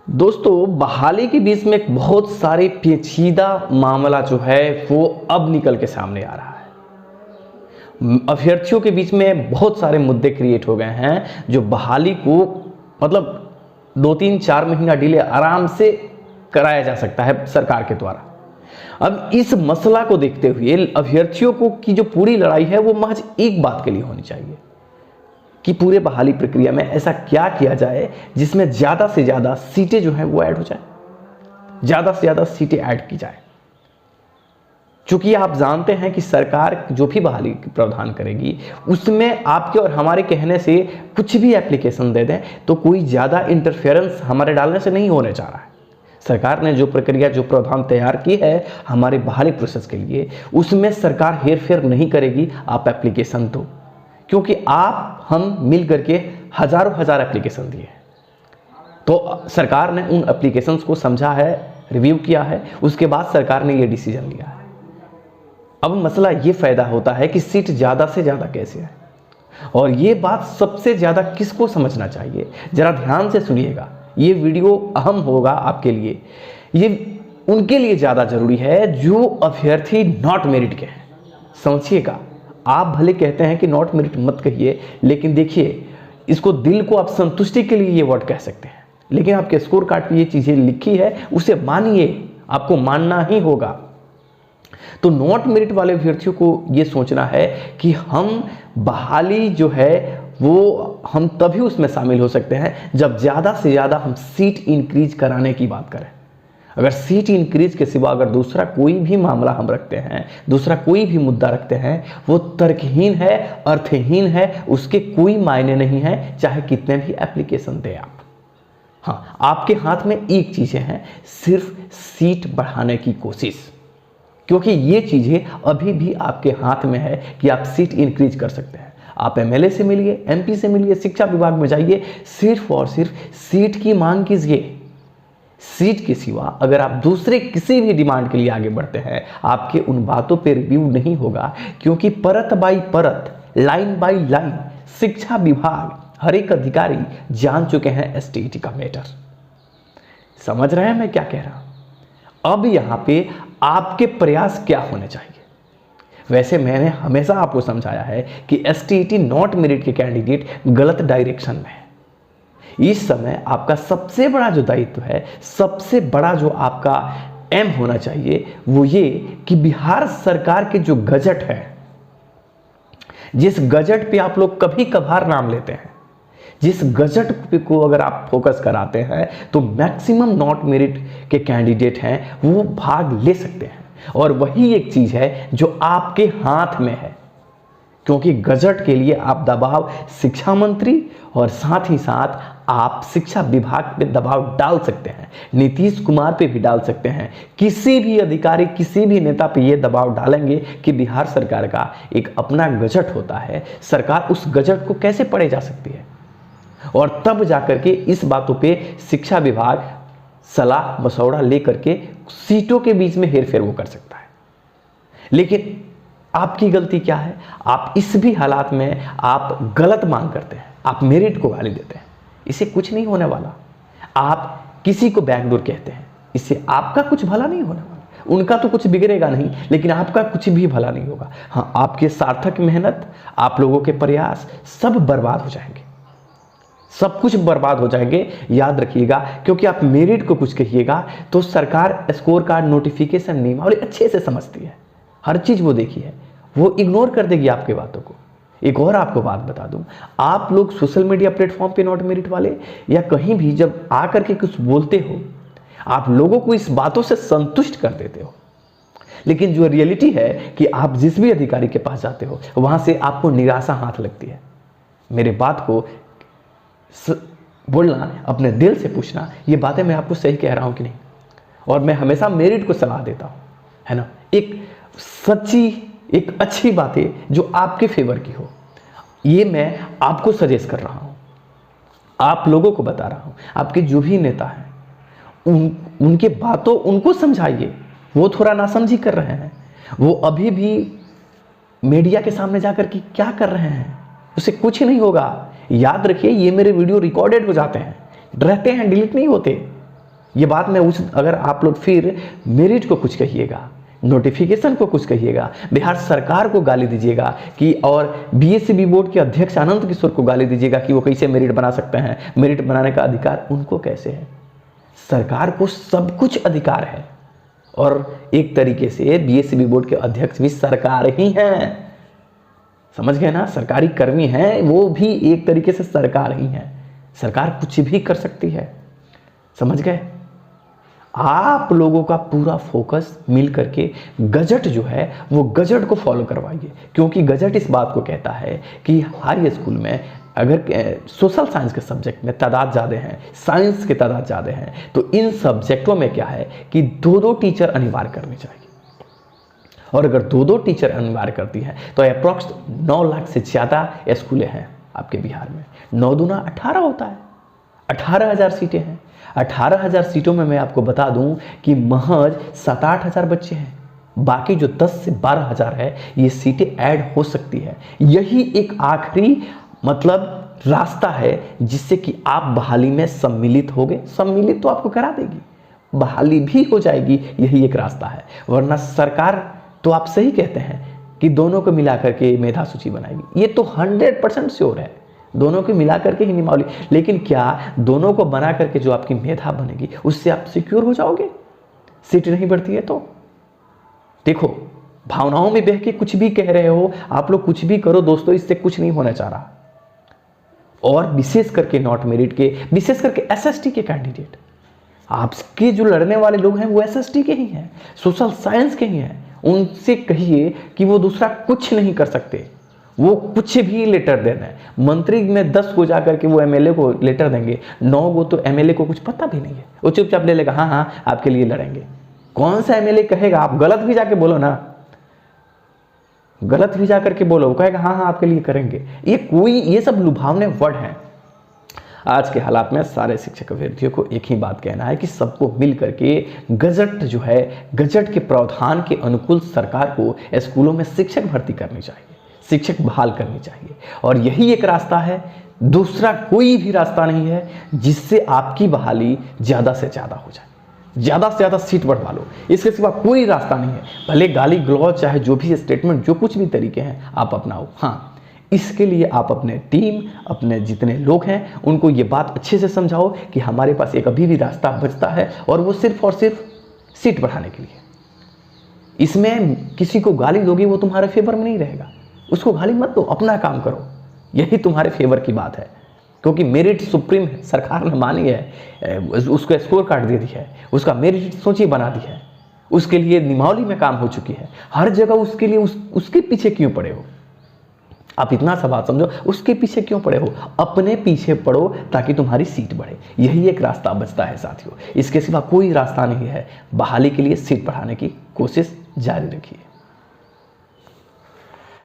दोस्तों, बहाली के बीच में एक बहुत सारे पेचीदा मामला जो है वो अब निकल के सामने आ रहा है। अभ्यर्थियों के बीच में बहुत सारे मुद्दे क्रिएट हो गए हैं जो बहाली को मतलब 2-3-4 महीना डिले आराम से कराया जा सकता है सरकार के द्वारा। अब इस मसला को देखते हुए अभ्यर्थियों को की जो पूरी लड़ाई है वो महज एक बात के लिए होनी चाहिए कि पूरे बहाली प्रक्रिया में ऐसा क्या किया जाए जिसमें ज़्यादा से ज़्यादा सीटें जो हैं वो ऐड हो जाए, ज़्यादा से ज़्यादा सीटें ऐड की जाए। चूंकि आप जानते हैं कि सरकार जो भी बहाली प्रावधान करेगी उसमें आपके और हमारे कहने से कुछ भी एप्लीकेशन दे दें तो कोई ज़्यादा इंटरफेरेंस हमारे डालने से नहीं होने जा रहा है। सरकार ने जो प्रक्रिया जो प्रावधान तैयार की है हमारे बहाली प्रोसेस के लिए, उसमें सरकार हेर फेर नहीं करेगी। आप एप्लीकेशन दो, क्योंकि आप हम मिल करके हज़ार एप्लीकेशन दिए, तो सरकार ने उन एप्लीकेशंस को समझा है, रिव्यू किया है, उसके बाद सरकार ने ये डिसीजन लिया है। अब मसला ये फ़ायदा होता है कि सीट ज़्यादा से ज़्यादा कैसे है, और ये बात सबसे ज़्यादा किसको समझना चाहिए, ज़रा ध्यान से सुनिएगा। ये वीडियो अहम होगा आपके लिए। ये उनके लिए ज़्यादा ज़रूरी है जो अभ्यर्थी नॉट मेरिट के हैं। समझिएगा, आप भले कहते हैं कि नॉट मेरिट मत कहिए, लेकिन देखिए इसको दिल को आप संतुष्टि के लिए ये वर्ड कह सकते हैं, लेकिन आपके स्कोर कार्ड पे ये चीज़ें लिखी है उसे मानिए, आपको मानना ही होगा। तो नॉट मेरिट वाले अभ्यर्थियों को ये सोचना है कि हम बहाली जो है वो हम तभी उसमें शामिल हो सकते हैं जब ज़्यादा से ज़्यादा हम सीट इंक्रीज कराने की बात करें। अगर सीट इंक्रीज के सिवा अगर दूसरा कोई भी मामला हम रखते हैं, दूसरा कोई भी मुद्दा रखते हैं, वो तर्कहीन है, अर्थहीन है, उसके कोई मायने नहीं है, चाहे कितने भी एप्लीकेशन दें आप। हाँ, आपके हाथ में एक चीज़ें हैं, सिर्फ सीट बढ़ाने की कोशिश, क्योंकि ये चीज़ें अभी भी आपके हाथ में है कि आप सीट इंक्रीज कर सकते हैं। आप एमएलए से मिलिए, एमपी से मिलिए, शिक्षा विभाग में जाइए, सिर्फ और सिर्फ सीट की मांग कीजिए। सीट के सिवा अगर आप दूसरे किसी भी डिमांड के लिए आगे बढ़ते हैं, आपके उन बातों पे रिव्यू नहीं होगा, क्योंकि परत बाई परत, लाइन बाई लाइन शिक्षा विभाग, हर एक अधिकारी जान चुके हैं एसटीईटी का मैटर। समझ रहे हैं मैं क्या कह रहा हूं? अब यहां पे आपके प्रयास क्या होने चाहिए? वैसे मैंने हमेशा आपको समझाया है कि एसटीईटी नॉट मेरिट के कैंडिडेट गलत डायरेक्शन में है। इस समय आपका सबसे बड़ा जो दायित्व है, सबसे बड़ा जो आपका एम होना चाहिए वो ये कि बिहार सरकार के जो गजट है, जिस गजट पे आप लोग कभी कभार नाम लेते हैं, जिस गजट पे को अगर आप फोकस कराते हैं तो मैक्सिमम नॉट मेरिट के कैंडिडेट हैं वो भाग ले सकते हैं। और वही एक चीज़ है जो आपके हाथ में है, क्योंकि गजट के लिए आप दबाव शिक्षा मंत्री और साथ ही साथ आप शिक्षा विभाग पे दबाव डाल सकते हैं, नीतीश कुमार पे भी डाल सकते हैं, किसी भी अधिकारी, किसी भी नेता पे ये दबाव डालेंगे कि बिहार सरकार का एक अपना गजट होता है, सरकार उस गजट को कैसे पढ़े जा सकती है, और तब जाकर के इस बातों पे शिक्षा विभाग सलाह मशवरा लेकर के सीटों के बीच में हेरफेर वो कर सकता है। लेकिन आपकी गलती क्या है? आप इस भी हालात में आप गलत मांग करते हैं, आप मेरिट को गाली देते हैं। इससे कुछ नहीं होने वाला। आप किसी को बैकडोर कहते हैं, इससे आपका कुछ भला नहीं होने वाला। उनका तो कुछ बिगड़ेगा नहीं, लेकिन आपका कुछ भी भला नहीं होगा। हाँ, आपके सार्थक मेहनत, आप लोगों के प्रयास सब बर्बाद हो जाएंगे, सब कुछ बर्बाद हो जाएंगे। याद रखिएगा, क्योंकि आप मेरिट को कुछ कहिएगा तो सरकार स्कोर कार्ड नोटिफिकेशन नियमावली अच्छे से समझती है, हर चीज़ वो देखी है, वो इग्नोर कर देगी आपकी बातों को। एक और आपको बात बता दूं, आप लोग सोशल मीडिया प्लेटफॉर्म पे नॉट मेरिट वाले या कहीं भी जब आकर के कुछ बोलते हो, आप लोगों को इस बातों से संतुष्ट कर देते हो, लेकिन जो रियलिटी है कि आप जिस भी अधिकारी के पास जाते हो वहां से आपको निराशा हाथ लगती है। मेरे बात को बोलना, अपने दिल से पूछना, ये बातें मैं आपको सही कह रहा हूं कि नहीं। और मैं हमेशा मेरिट को सलाह देता हूं, है ना, एक सच्ची, एक अच्छी बातें जो आपके फेवर की हो, ये मैं आपको सजेस्ट कर रहा हूं, आप लोगों को बता रहा हूं। आपके जो भी नेता हैं उनके बातों उनको समझाइए, वो थोड़ा नासमझी कर रहे हैं, वो अभी भी मीडिया के सामने जाकर के क्या कर रहे हैं, उससे कुछ नहीं होगा। याद रखिए, ये मेरे वीडियो रिकॉर्डेड हो जाते हैं, रहते हैं, डिलीट नहीं होते। ये बात मैं अगर आप लोग फिर मेरिट को कुछ कहिएगा, नोटिफिकेशन को कुछ कहिएगा, बिहार सरकार को गाली दीजिएगा कि, और बीएससीबी बोर्ड के अध्यक्ष आनंद किशोर को गाली दीजिएगा कि वो कैसे मेरिट बना सकते हैं, मेरिट बनाने का अधिकार उनको कैसे है। सरकार को सब कुछ अधिकार है, और एक तरीके से बीएससीबी बोर्ड के अध्यक्ष भी सरकार ही हैं, समझ गए ना, सरकारी कर्मी हैं, वो भी एक तरीके से सरकार ही हैं। सरकार कुछ भी कर सकती है, समझ गए। आप लोगों का पूरा फोकस मिल करके गजट जो है वो गजट को फॉलो करवाइए, क्योंकि गजट इस बात को कहता है कि हाई स्कूल में अगर सोशल साइंस के सब्जेक्ट में तादाद ज़्यादा हैं, साइंस के तादाद ज़्यादा हैं, तो इन सब्जेक्टों में क्या है कि 2-2 टीचर अनिवार्य करनी चाहिए। और अगर 2-2 टीचर अनिवार्य करती हैं तो अप्रॉक्स 9 लाख से ज़्यादा स्कूलें हैं आपके बिहार में। 9 दूना 18 होता है, 18,000 सीटें हैं। 18,000 सीटों में मैं आपको बता दूं कि महज 7-8 हज़ार बच्चे हैं, बाकी जो 10 से 12 हज़ार है ये सीटें ऐड हो सकती है। यही एक आखिरी मतलब रास्ता है जिससे कि आप बहाली में सम्मिलित होगे। सम्मिलित तो आपको करा देगी, बहाली भी हो जाएगी, यही एक रास्ता है। वरना सरकार तो आप सही कहते हैं कि दोनों को मिलाकर के मेधा सूची बनाएगी, ये तो 100% श्योर है, दोनों को मिला करके ही नियमावली। लेकिन क्या दोनों को बना करके जो आपकी मेधा बनेगी उससे आप सिक्योर हो जाओगे? सीट नहीं बढ़ती है तो देखो, भावनाओं में बह के कुछ भी कह रहे हो आप लोग, कुछ भी करो दोस्तों, इससे कुछ नहीं होने जा रहा। और विशेष करके नॉट मेरिट के, विशेष करके एसएसटी के कैंडिडेट, आपके जो लड़ने वाले लोग हैं वो एसएसटी के ही हैं, सोशल साइंस के ही हैं। उनसे कहिए कि वो दूसरा कुछ नहीं कर सकते, वो कुछ भी लेटर दे दें। मंत्री में 10 को जाकर के वो एमएलए को लेटर देंगे, 9 को तो एमएलए को कुछ पता भी नहीं है, वो चुपचाप ले लेगा, हाँ हाँ आपके लिए लड़ेंगे। कौन सा एमएलए कहेगा? आप गलत भी जाके बोलो ना, गलत भी जाकर के बोलो, वो कहेगा हाँ हाँ आपके लिए करेंगे। ये सब लुभावने वर्ड हैं। आज के हालात में सारे शिक्षक अभ्यर्थियों को एक ही बात कहना है कि सबको मिल करके गजट जो है, गजट के प्रावधान के अनुकूल सरकार को स्कूलों में शिक्षक भर्ती करनी चाहिए, शिक्षक बहाल करनी चाहिए। और यही एक रास्ता है, दूसरा कोई भी रास्ता नहीं है जिससे आपकी बहाली ज़्यादा से ज़्यादा हो जाए, ज़्यादा से ज़्यादा सीट बढ़वा लो। इसके सिवा कोई रास्ता नहीं है। भले गाली गलौज, चाहे जो भी स्टेटमेंट, जो कुछ भी तरीके हैं आप अपनाओ। हाँ, इसके लिए आप अपने टीम, अपने जितने लोग हैं उनको ये बात अच्छे से समझाओ कि हमारे पास एक अभी भी रास्ता बचता है, और वो सिर्फ और सिर्फ सीट बढ़ाने के लिए। इसमें किसी को गाली दोगे वो तुम्हारे फेवर में नहीं रहेगा, उसको गाली मत दो, अपना काम करो, यही तुम्हारे फेवर की बात है। क्योंकि मेरिट सुप्रीम है, सरकार ने मानी है, उसको स्कोर कार्ड दे दी है, उसका मेरिट सूची बना दी है, उसके लिए नियमावली में काम हो चुकी है। हर जगह उसके लिए उसके पीछे क्यों पड़े हो? आप इतना सा बात समझो, उसके पीछे क्यों पड़े हो? अपने पीछे पड़ो ताकि तुम्हारी सीट बढ़े। यही एक रास्ता बचता है साथियों, इसके सिवा कोई रास्ता नहीं है। बहाली के लिए सीट बढ़ाने की कोशिश जारी रखिए।